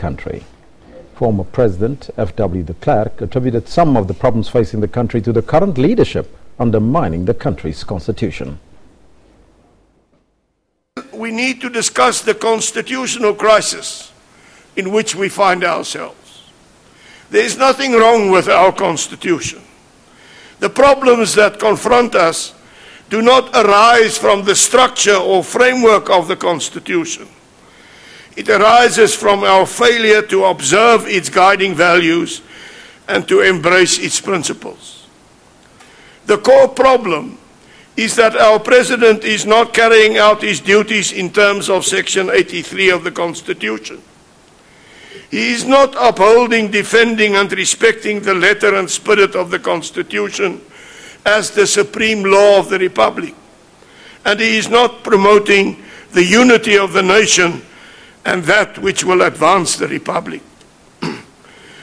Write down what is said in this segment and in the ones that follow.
country. Former President F.W. de Klerk attributed some of the problems facing the country to the current leadership undermining the country's constitution. We need to discuss the constitutional crisis in which we find ourselves. There is nothing wrong with our constitution. The problems that confront us do not arise from the structure or framework of the constitution. It arises from our failure to observe its guiding values and to embrace its principles. The core problem is that our President is not carrying out his duties in terms of Section 83 of the Constitution. He is not upholding, defending and respecting the letter and spirit of the Constitution as the supreme law of the Republic. And he is not promoting the unity of the nation and that which will advance the Republic.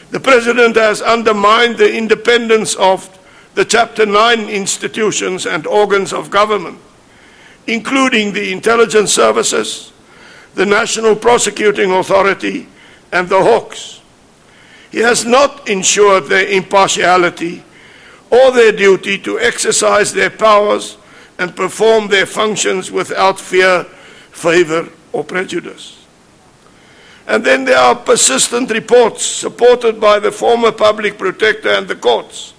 The President has undermined the independence of the Chapter 9 institutions and organs of government, including the intelligence services, the National Prosecuting Authority, and the Hawks. He has not ensured their impartiality or their duty to exercise their powers and perform their functions without fear, favor, or prejudice. And then there are persistent reports, supported by the former public protector and the courts,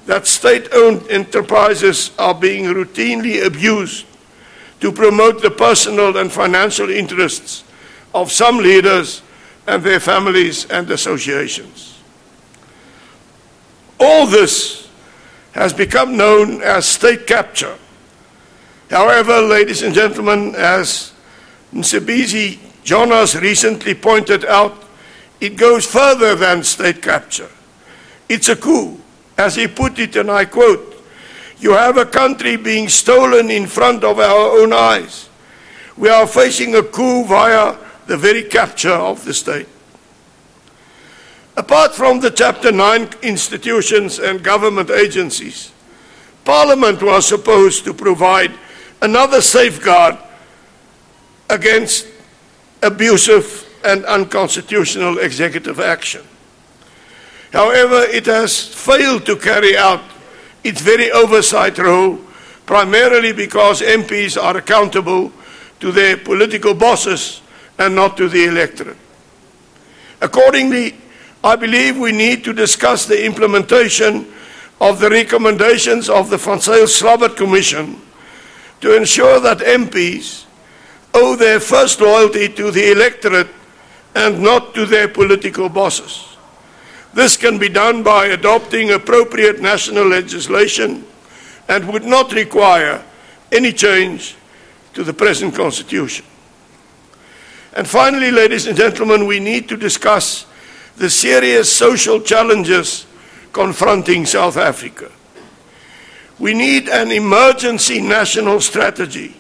that state-owned enterprises are being routinely abused to promote the personal and financial interests of some leaders and their families and associations. All this has become known as state capture. However, ladies and gentlemen, as SABC Jonas recently pointed out, it goes further than state capture. It's a coup. As he put it, and I quote, "You have a country being stolen in front of our own eyes. We are facing a coup via the very capture of the state." Apart from the Chapter 9 institutions and government agencies, Parliament was supposed to provide another safeguard against abusive and unconstitutional executive action. However, it has failed to carry out its very oversight role, primarily because MPs are accountable to their political bosses and not to the electorate. Accordingly, I believe we need to discuss the implementation of the recommendations of the Van Zyl-Slabbert Commission to ensure that MPs owe their first loyalty to the electorate and not to their political bosses. This can be done by adopting appropriate national legislation and would not require any change to the present Constitution. And finally, ladies and gentlemen, we need to discuss the serious social challenges confronting South Africa. We need an emergency national strategy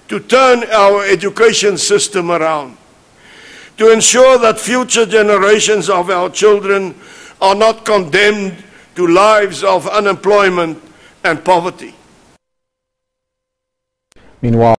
to turn our education system around, to ensure that future generations of our children are not condemned to lives of unemployment and poverty. Meanwhile,